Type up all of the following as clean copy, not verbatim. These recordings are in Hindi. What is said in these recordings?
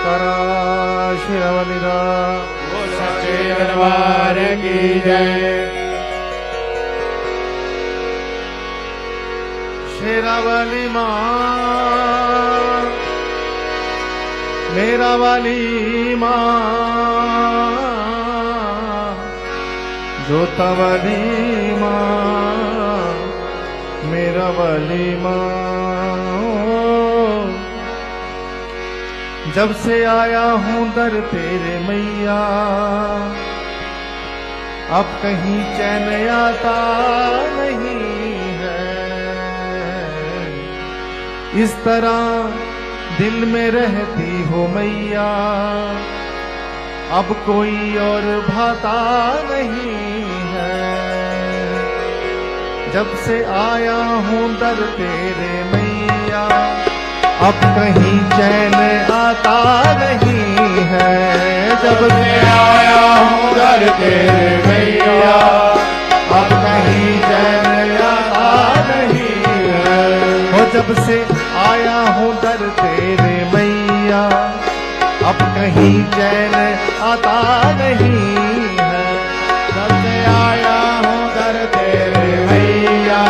जयकारा शेरावाली सच्चे दरबार की जय। शेरावाली माँ मेरा वाली माँ जोता वाली माँ मेरा वाली माँ। जब से आया हूँ दर तेरे मैया अब कहीं चैन आता नहीं है। इस तरह दिल में रहती हो मैया अब कोई और भाता नहीं है। जब से आया हूँ दर तेरे मैया अब कहीं चैन आता नहीं है। जब से आया हूँ दर तेरे मैया अब कहीं चैन आता नहीं है। हो जब से आया हूँ दर तेरे मैया अब कहीं चैन आता नहीं है। जब से आया हूँ दर तेरे मैया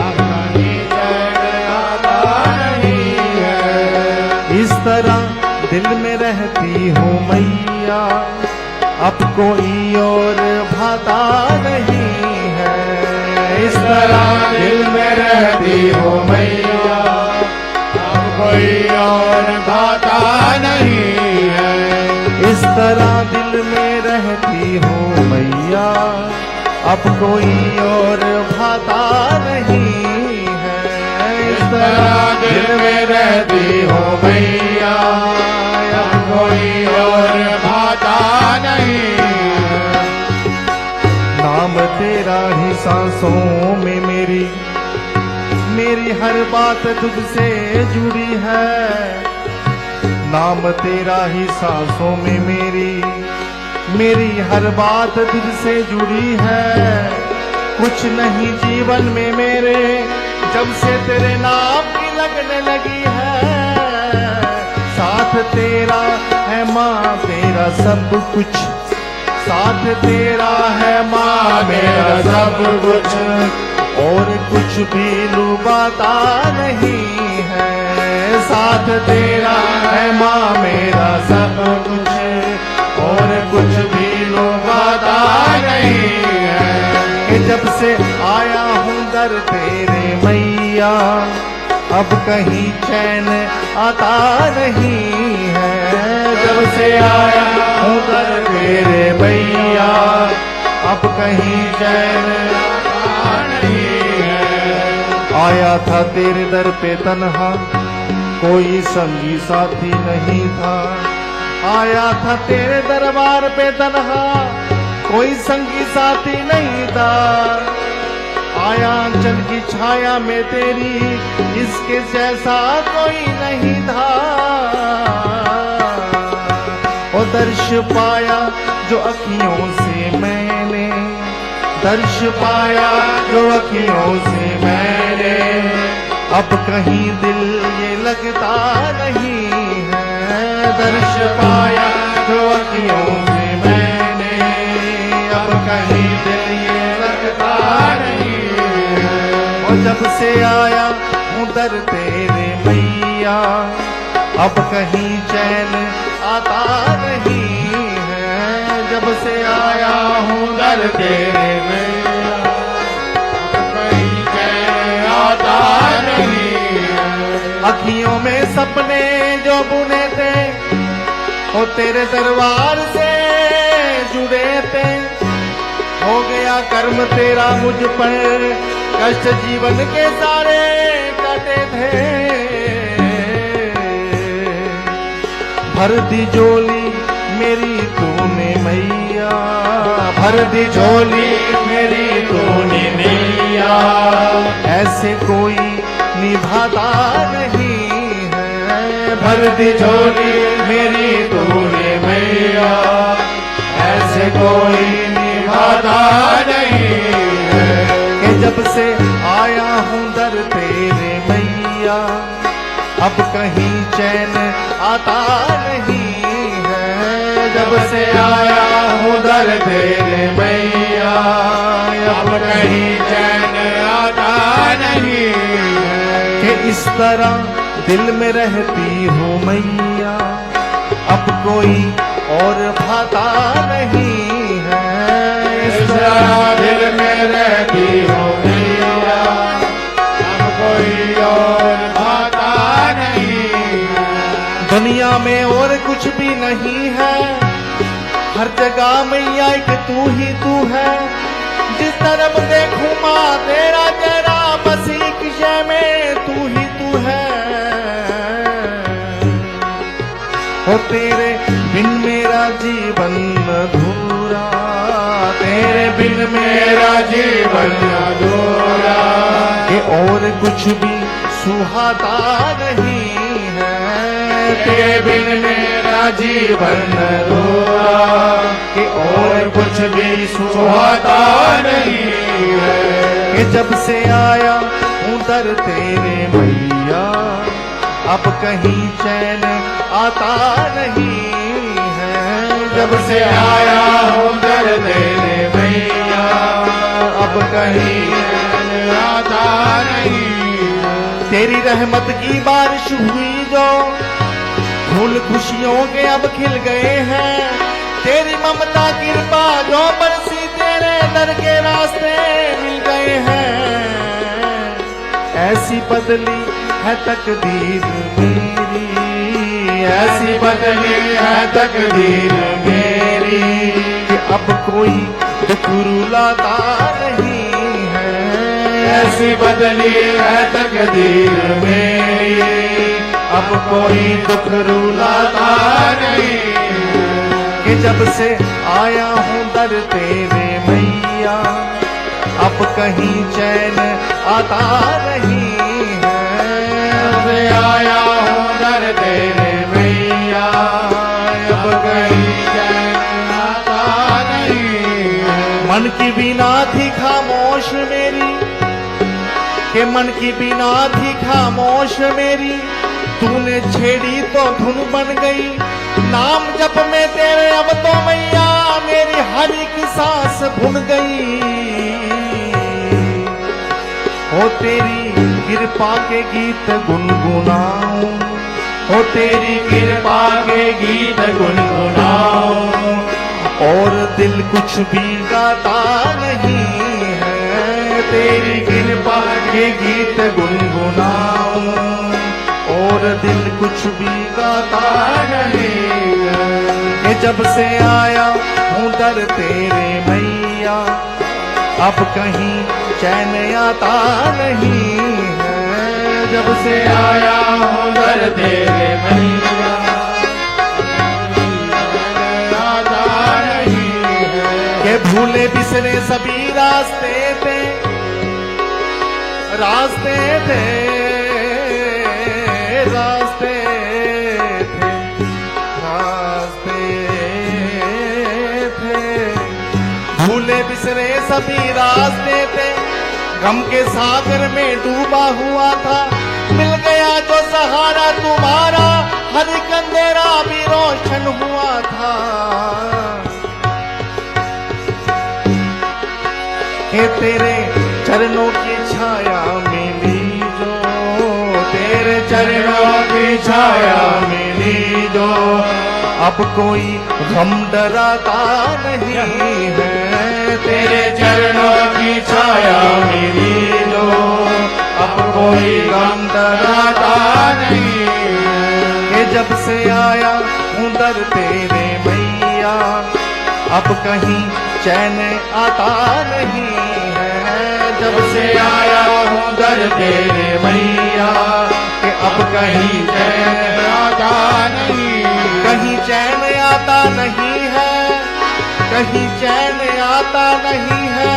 अब कहीं चैन आता नहीं है। इस तरह दिल में रहती हूँ मैया अब कोई और भाता नहीं है। इस तरह दिल में रहती हो मैया अब कोई और भाता नहीं है। इस तरह दिल में रहती हूँ मैया अब कोई और भाता नहीं है। इस तरह दिल में रहती हो मैया अब कोई और भाता नहीं है। नाम तेरा ही सांसों में मेरी हर बात तुझसे जुड़ी है। नाम तेरा ही सांसों में मेरी हर बात तुझसे जुड़ी है। कुछ नहीं जीवन में मेरे जब से तेरे नाम की लगने लगी है। साथ तेरा है माँ तेरा सब कुछ साथ तेरा है माँ मेरा सब कुछ और कुछ भी लुभाता नहीं है। साथ तेरा है माँ मेरा सब कुछ और कुछ भी लुभाता नहीं है। कि जब से आया हूँ दर तेरे मैया अब कहीं चैन आता नहीं है। जब से आया हूँ दर तेरे मैया अब कहीं चैन आता नहीं है। आया था तेरे दर पे तन्हा कोई संगी साथी नहीं था। आया था तेरे दरबार पे तन्हा कोई संगी साथी नहीं था। आया चल की छाया में तेरी इसके जैसा कोई नहीं था। ओ दर्श पाया जो अखियों से मैंने दर्श पाया जो अखियों से मैंने अब कहीं दिल ये लगता नहीं है। दर्श पाया जो अखियों से मैंने अब कहीं दिल ये लगता नहीं है। और जब से आया हूँ दर तेरे मैया अब कहीं चैन आता नहीं है। जब से आया हूँ दर तेरे मैया अब कहीं चैन आता नहीं है। अखियों में सपने जो बुने थे वो तेरे दरबार से जुड़े थे। हो गया कर्म तेरा मुझ पर कष्ट जीवन के सारे कटे थे। भर दी झोली मेरी तूने मैया भर दी झोली मेरी तूने मैया ऐसे कोई निभाता नहीं है। भर दी झोली मेरी तूने मैया ऐसे कोई निभाता नहीं है। कि जब से आया हूँ दर तेरे मैया अब कहीं चैन आता नहीं है। जब से आया हूँ दर तेरे मैया, अब कहीं चैन आता नहीं है। कि इस तरह दिल में रहती हूँ मैया, अब कोई और भाता नहीं है। इस तरह दिल में रहती हूँ मैया, अब कोई और भाता नहीं है। दुनिया में और कुछ भी नहीं है, हर जगह मैया एक तू ही तू है। जिस तरफ देखूं माँ तेरा चेहरा, बस एक शय में तू ही तू है। ओ तेरे बिन मेरा जीवन अधूरा, तेरे बिन मेरा जीवन अधूरा। कि और कुछ भी सुहाता नहीं है। तेरे बिन मेरा जीवन अधूरा, कि और कुछ भी सुहाता नहीं है। कि जब से आया हूँ दर तेरे मैया, अब कहीं चैन आता नहीं है। जब से आया हूँ दर तेरे मैया, अब कहीं चैन आता नहीं है। तेरी रहमत की बारिश हुई जो, फूल खुशियों के अब खिल गए हैं। तेरी ममता कृपा जो बरसी, तेरे दर के रास्ते मिल गए हैं। ऐसी बदली है तकदीर मेरी, ऐसी बदली है तकदीर मेरी, कि अब कोई दुख रुलाता नहीं है। ऐसी बदली है तकदीर मेरी, अब कोई दुख रुलाता नहीं है। कि जब से आया हूँ दर तेरे मैया, अब कहीं चैन आता नहीं है। अब आया हूँ दर तेरे मैया, अब कहीं चैन आता नहीं है। मन की बीना थी खामोश मेरी, के मन की बीना थी खामोश मेरी, तूने छेड़ी तो धुन बन गई। नाम जप में तेरे अब तो मैया, मेरी हर एक सांस भुन गई। हो तेरी कृपा के गीत गुनगुनाऊं, हो तेरी कृपा के गीत गुनगुनाऊं, और दिल कुछ भी गाता नहीं है। तेरी कृपा के गीत गुनगुनाऊं, और दिल कुछ भी गाता नहीं है। कि जब से आया हूँ दर तेरे मैया, अब कहीं चैन आता नहीं है। जब से आया हूँ दर तेरे मैया, आता नहीं है। के भूले बिसरे सभी रास्ते थे, रास्ते थे, रास्ते थे, रास्ते थे। भूले बिसरे सभी रास्ते थे, गम के सागर में डूबा हुआ था। मिल गया जो सहारा तुम्हारा, हर एक अंधेरा भी रोशन हुआ था। हे तेरे चरणों की छाया मिली जो, तेरे चरणों की छाया मिली जो, अब कोई गम डराता नहीं है। तेरे चरणों की छाया मिली जो, अब कोई गम डराता नहीं है। कि जब से आया हूँ दर तेरे मैया, अब कहीं चैन आता नहीं है। जब से आया हूँ दर तेरे मैया, कि अब कहीं चैन आता नहीं, कहीं चैन आता नहीं है, कहीं चैन आता नहीं है,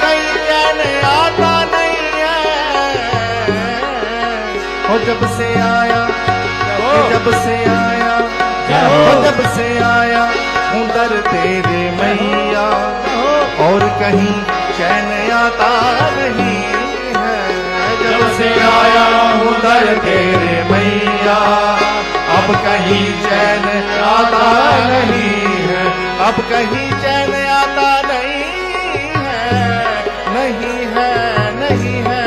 कहीं चैन आता नहीं है। हो जब से आया, जब से आया, जब से आया हूँ दर तेरे मैया, और कहीं चैन आता नहीं है। जब से से आया हूँ दर तेरे मैया, अब कहीं चैन आता नहीं है, अब कहीं चैन आता नहीं है, नहीं है, नहीं है।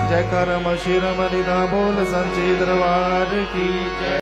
जय करम शिरम निधा बोल संची दरबार की जय।